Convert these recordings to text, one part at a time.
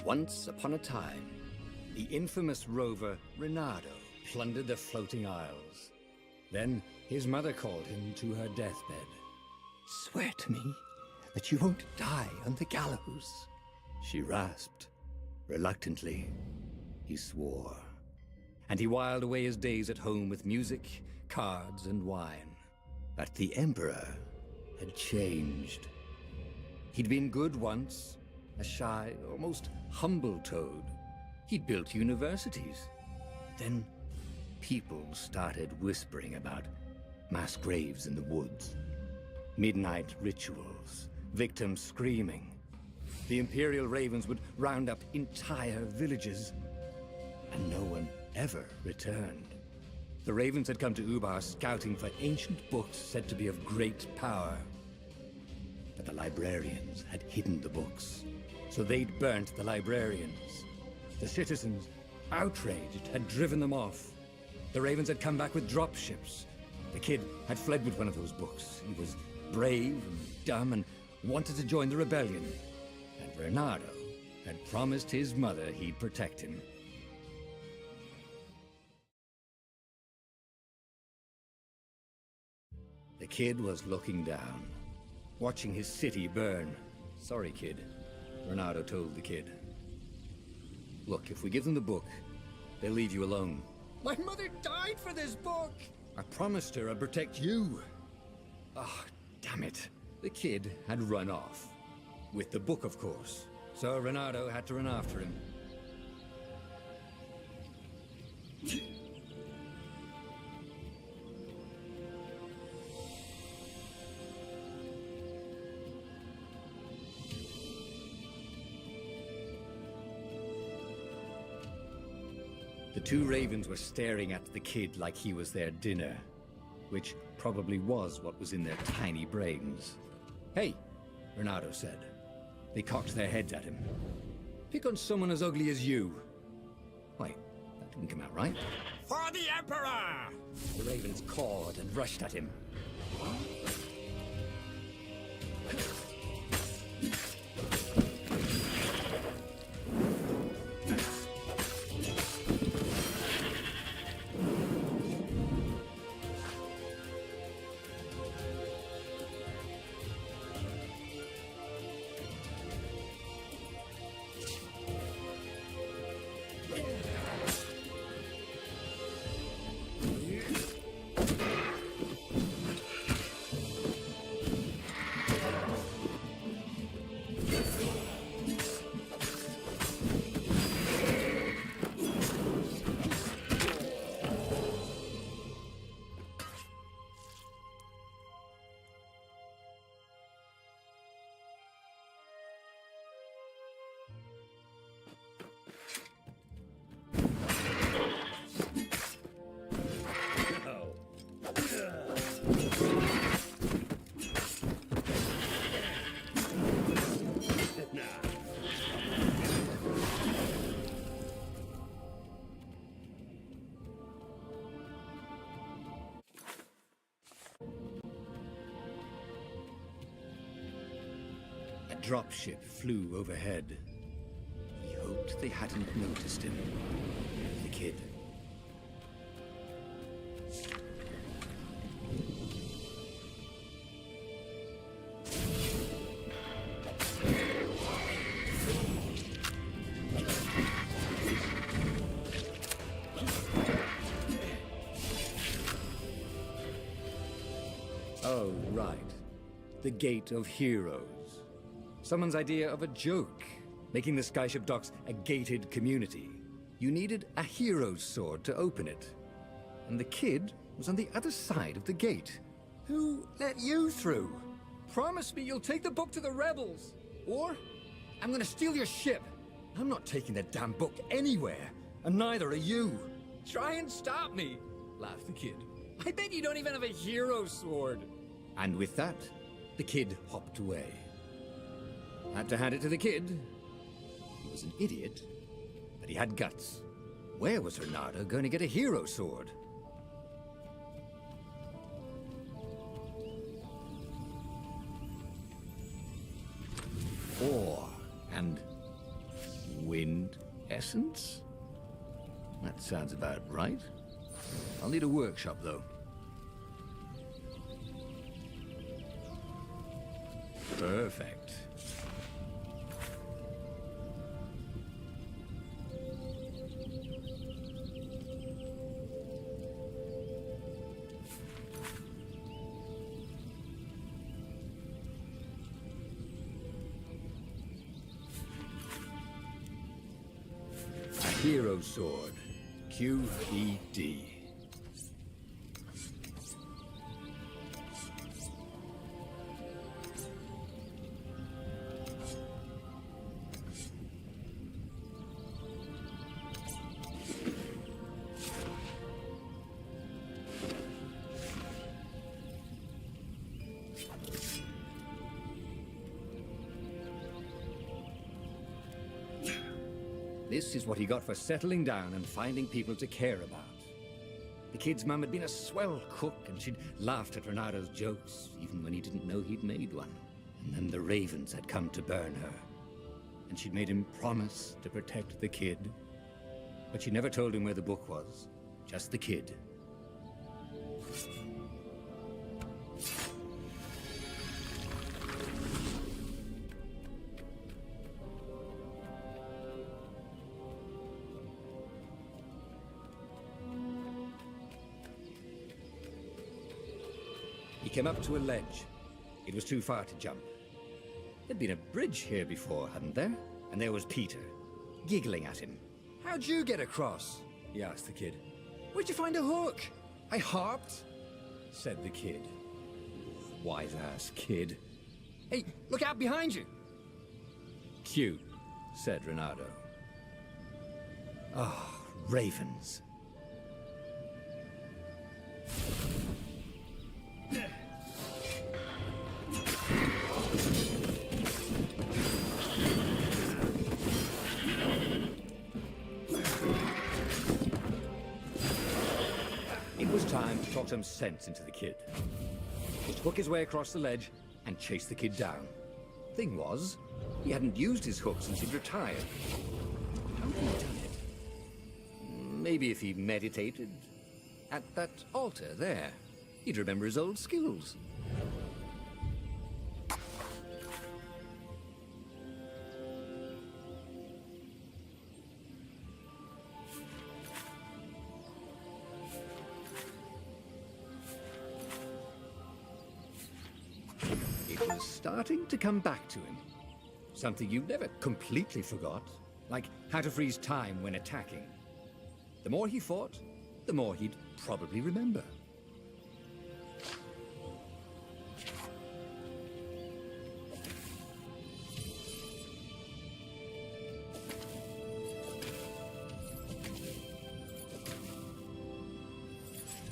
Once upon a time, the infamous rover Reynardo plundered the floating isles. Then his mother called him to her deathbed. Swear to me that you won't die on the gallows. She rasped. Reluctantly, he swore. And he whiled away his days at home with music, cards, and wine. But the Emperor had changed. He'd been good once, a shy, almost humble toad. He'd built universities. Then people started whispering about mass graves in the woods, midnight rituals, victims screaming. The Imperial Ravens would round up entire villages, and no one ever returned. The Ravens had come to Ubar scouting for ancient books said to be of great power. But the librarians had hidden the books, so they'd burnt the librarians. The citizens, outraged, had driven them off. The Ravens had come back with dropships. The kid had fled with one of those books. He was brave and dumb and wanted to join the rebellion. And Reynardo had promised his mother he'd protect him. The kid was looking down, watching his city burn. Sorry, kid, Reynardo told the kid. Look, if we give them the book, they'll leave you alone. My mother died for this book! I promised her I'd protect you. Ah, damn it. The kid had run off. With the book, of course. So Reynardo had to run after him. The two ravens were staring at the kid like he was their dinner, which probably was what was in their tiny brains. Hey, Reynardo said. They cocked their heads at him. Pick on someone as ugly as you. Wait, that didn't come out right. For the Emperor! The ravens cawed and rushed at him. A dropship flew overhead. He hoped they hadn't noticed him. The kid. Oh, right. The Gate of Heroes. Someone's idea of a joke, making the Skyship docks a gated community. You needed a hero's sword to open it. and the kid was on the other side of the gate. Who let you through? Promise me you'll take the book to the rebels, or I'm gonna steal your ship. I'm not taking that damn book anywhere, and neither are you. Try and stop me, laughed the kid. I bet you don't even have a hero sword. And with that, the kid hopped away. Had to hand it to the kid. He was an idiot, but he had guts. Where was Renato going to get a hero sword? Ore and wind essence? That sounds about right. I'll need a workshop, though. Perfect. A hero sword. QED. This is what he got for settling down and finding people to care about. The kid's mum had been a swell cook, and she'd laughed at Renato's jokes, even when he didn't know he'd made one. And then the ravens had come to burn her. And she'd made him promise to protect the kid. But she never told him where the book was, just the kid. He came up to a ledge. It was too far to jump. There'd been a bridge here before, hadn't there? And there was Peter, giggling at him. How'd you get across? He asked the kid. Where'd you find a hook? I hopped, said the kid. Wise-ass kid. Hey, look out behind you. Cute, said Renato. Oh, ravens. It was time to talk some sense into the kid. He took his way across the ledge and chased the kid down. Thing was, he hadn't used his hook since he'd retired. How had he done it? Maybe if he meditated at that altar there, he'd remember his old skills. It was starting to come back to him. Something you never completely forgot, like how to freeze time when attacking. The more he fought, the more he'd probably remember.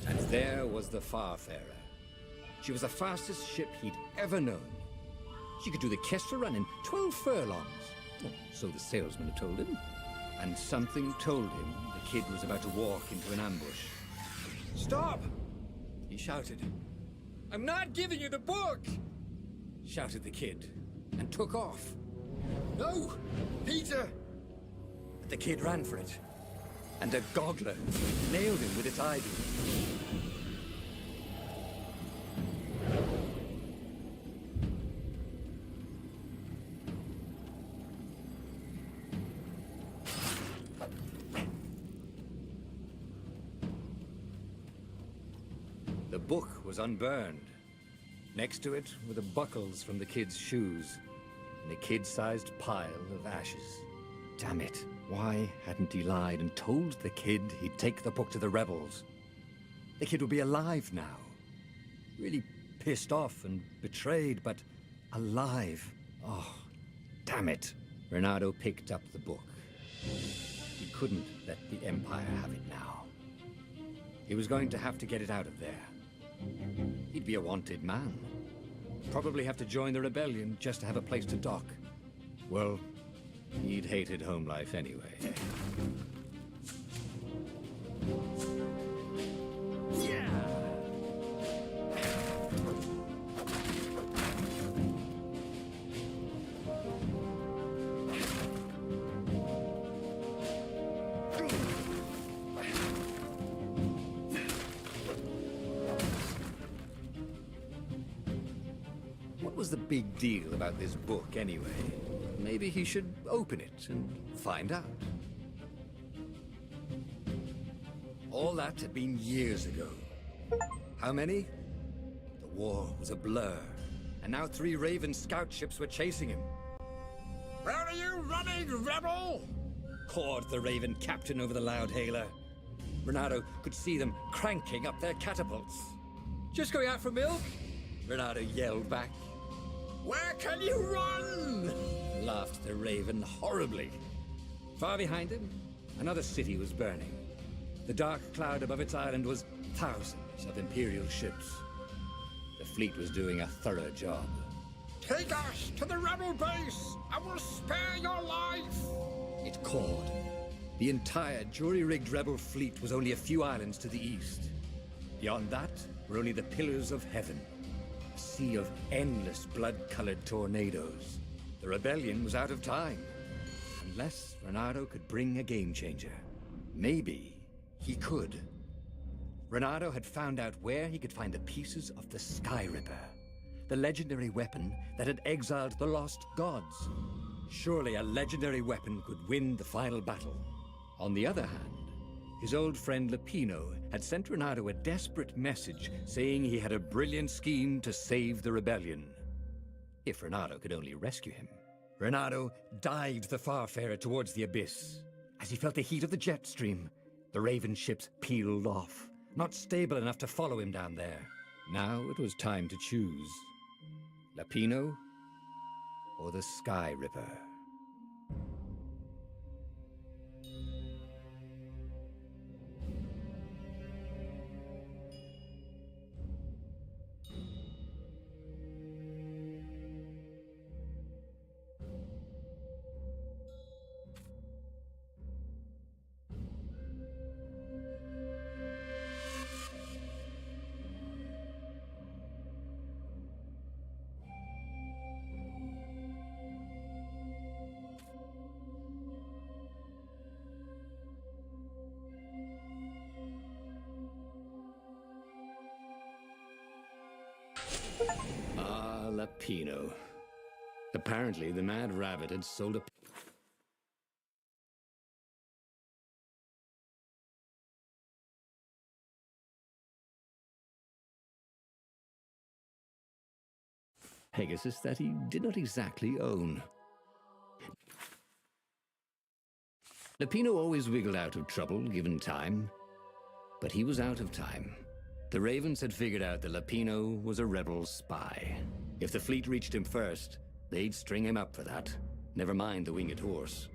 And there was the Farfarer. She was the fastest ship he'd ever known. She could do the Kestra run in 12 furlongs. Well, so the salesman had told him. And something told him the kid was about to walk into an ambush. Stop! He shouted. I'm not giving you the book! Shouted the kid, and took off. No! Peter! But the kid ran for it. And a goggler nailed him with its ivy. The book was unburned. Next to it were the buckles from the kid's shoes, and a kid-sized pile of ashes. Damn it, why hadn't he lied and told the kid he'd take the book to the rebels? The kid would be alive now. Really pissed off and betrayed, but alive. Oh, damn it. Renato picked up the book. He couldn't let the Empire have it now. He was going to have to get it out of there. He'd be a wanted man. Probably have to join the rebellion just to have a place to dock. Well, he'd hated home life anyway. Yeah! What was the big deal about this book anyway? Maybe he should open it and find out. All that had been years ago. How many? The war was a blur, and now 3 Raven scout ships were chasing him. Where are you running, rebel? Cawed the Raven captain over the loud hailer. Renato could see them cranking up their catapults. Just going out for milk? Renato yelled back. Where can you run? Laughed the Raven horribly. Far behind him, another city was burning. The dark cloud above its island was thousands of Imperial ships. The fleet was doing a thorough job. Take us to the rebel base! I will spare your life! It cawed. The entire jury-rigged rebel fleet was only a few islands to the east. Beyond that were only the pillars of heaven. A sea of endless blood-colored tornadoes. The rebellion was out of time. Unless Renato could bring a game-changer. Maybe he could. Renato had found out where he could find the pieces of the Sky Ripper, the legendary weapon that had exiled the lost gods. Surely a legendary weapon could win the final battle. On the other hand, his old friend Lapino had sent Renato a desperate message saying he had a brilliant scheme to save the rebellion. If Renato could only rescue him. Renato dived the Farfarer towards the abyss. As he felt the heat of the jet stream, the Raven ships peeled off, not stable enough to follow him down there. Now it was time to choose. Lapino or the Sky Ripper? Ah, Lapino. Apparently, the Mad Rabbit had sold a... Pegasus that he did not exactly own. Lapino always wiggled out of trouble, given time. But he was out of time. The Ravens had figured out that Lapino was a rebel spy. If the fleet reached him first, they'd string him up for that. Never mind the winged horse.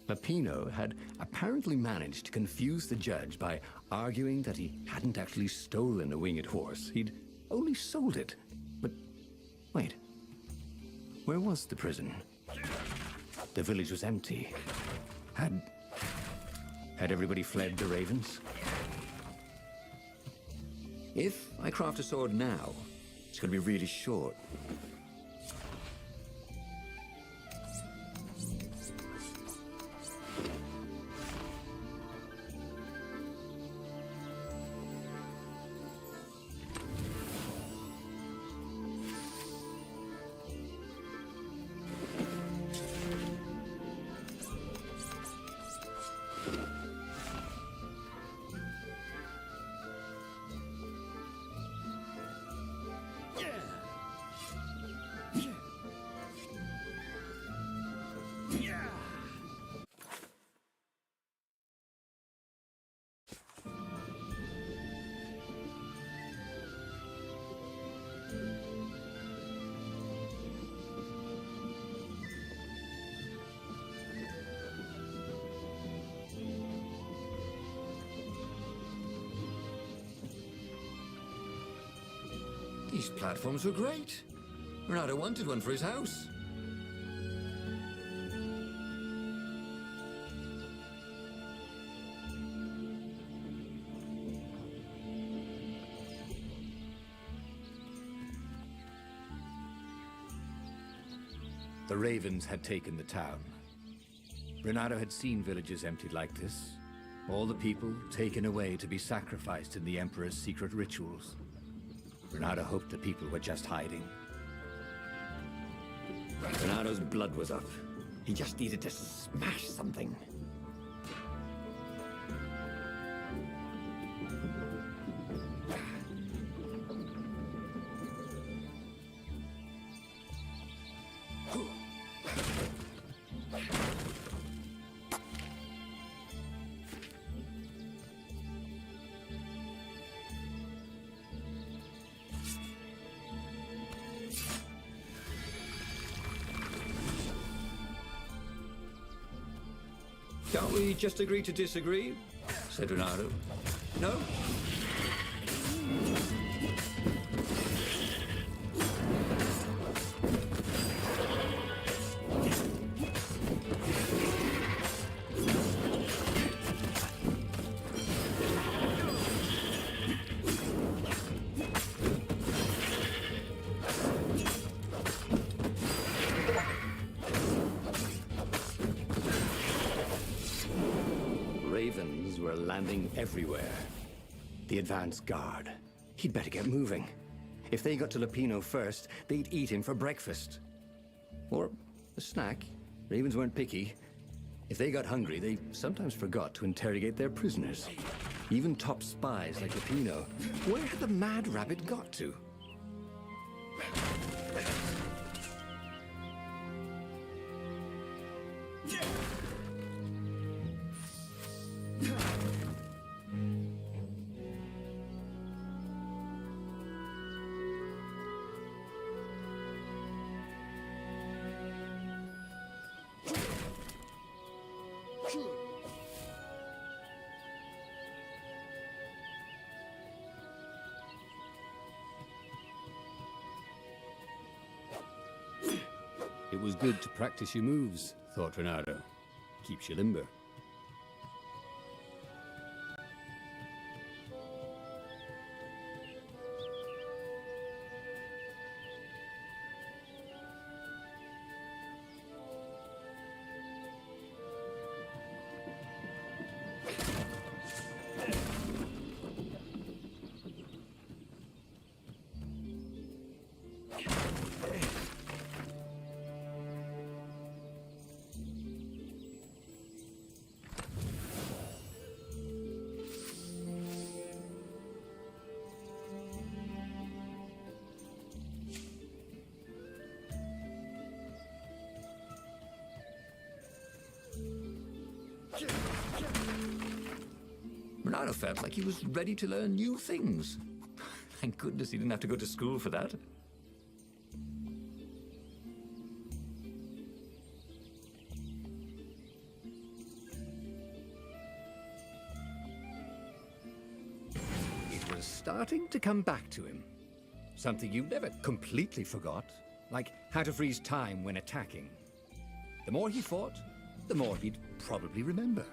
Lapino had apparently managed to confuse the judge by arguing that he hadn't actually stolen a winged horse. He'd only sold it. But wait, where was the prison? The village was empty. Had everybody fled the Ravens? If I craft a sword now, it's going to be really short. These platforms were great. Renato wanted one for his house. The ravens had taken the town. Renato had seen villages emptied like this. All the people taken away to be sacrificed in the Emperor's secret rituals. Renato hoped the people were just hiding. Renato's blood was up. He just needed to smash something. Can't we just agree to disagree? Said Renato. No? Ravens were landing everywhere. The advance guard. He'd better get moving. If they got to Lupino first, they'd eat him for breakfast. Or a snack. Ravens weren't picky. If they got hungry, they sometimes forgot to interrogate their prisoners. Even top spies like Lupino. Where had the mad rabbit got to? It was good to practice your moves, thought Renato. Keeps you limber. Renato felt like he was ready to learn new things. Thank goodness he didn't have to go to school for that. It was starting to come back to him. Something you never completely forgot, like how to freeze time when attacking. The more he fought, the more he'd probably remember.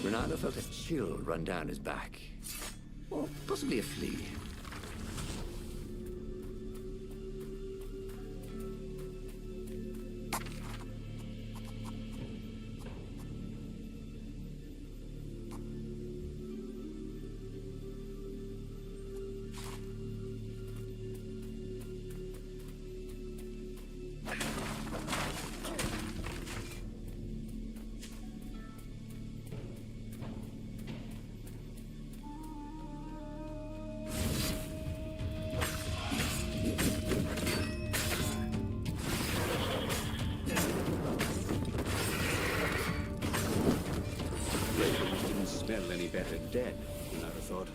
Renato felt a chill run down his back. Or possibly a flea. Didn't smell any better dead, than I'd have thought.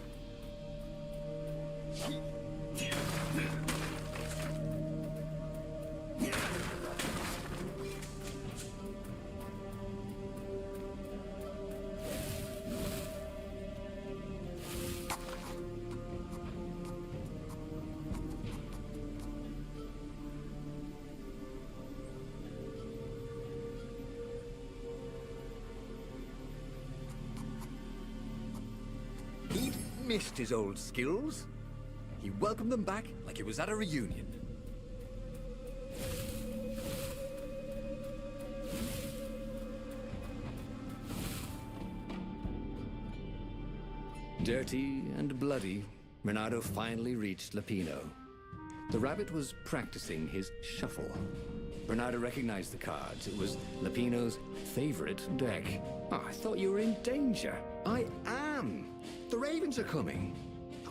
He'd missed his old skills. He welcomed them back like it was at a reunion. Dirty and bloody, Renato finally reached Lapino. The rabbit was practicing his shuffle. Bernardo recognized the cards. It was Lapino's favorite deck. Oh, I thought you were in danger. I am. The ravens are coming.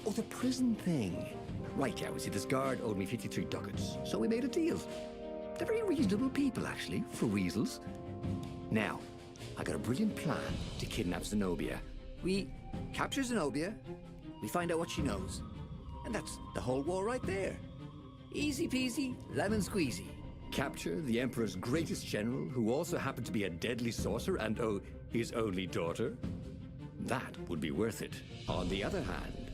Oh, the prison thing. Right, yeah, see, this guard owed me 53 ducats, so we made a deal. They're very reasonable people, actually, for weasels. Now, I got a brilliant plan to kidnap Zenobia. We capture Zenobia, we find out what she knows, and that's the whole war right there. Easy peasy, lemon squeezy. Capture the Emperor's greatest general, who also happened to be a deadly sorcerer and, oh, his only daughter. That would be worth it. On the other hand,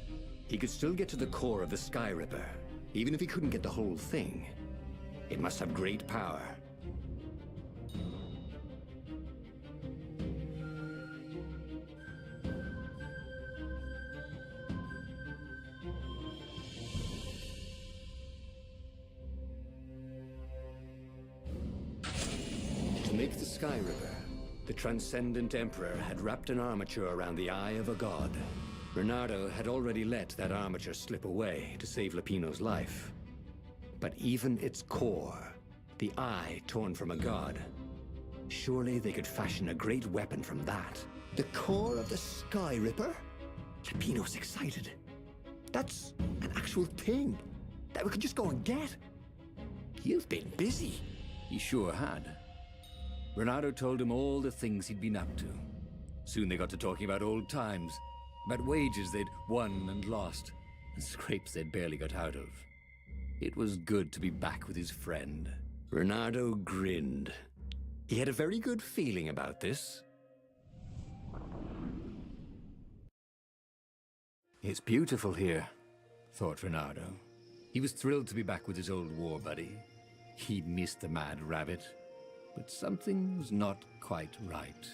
he could still get to the core of the Sky Ripper, even if he couldn't get the whole thing. It must have great power. To make the Sky Ripper, the Transcendent Emperor had wrapped an armature around the eye of a god. Bernardo had already let that armature slip away to save Lapino's life. But even its core, the eye torn from a god, surely they could fashion a great weapon from that. The core of the Sky Ripper? Lapino's excited. That's an actual thing that we could just go and get. You've been busy. He sure had. Bernardo told him all the things he'd been up to. Soon they got to talking about old times, about wages they'd won and lost, and scrapes they'd barely got out of. It was good to be back with his friend. Bernardo grinned. He had a very good feeling about this. It's beautiful here, thought Bernardo. He was thrilled to be back with his old war buddy. He'd missed the mad rabbit, but something was not quite right.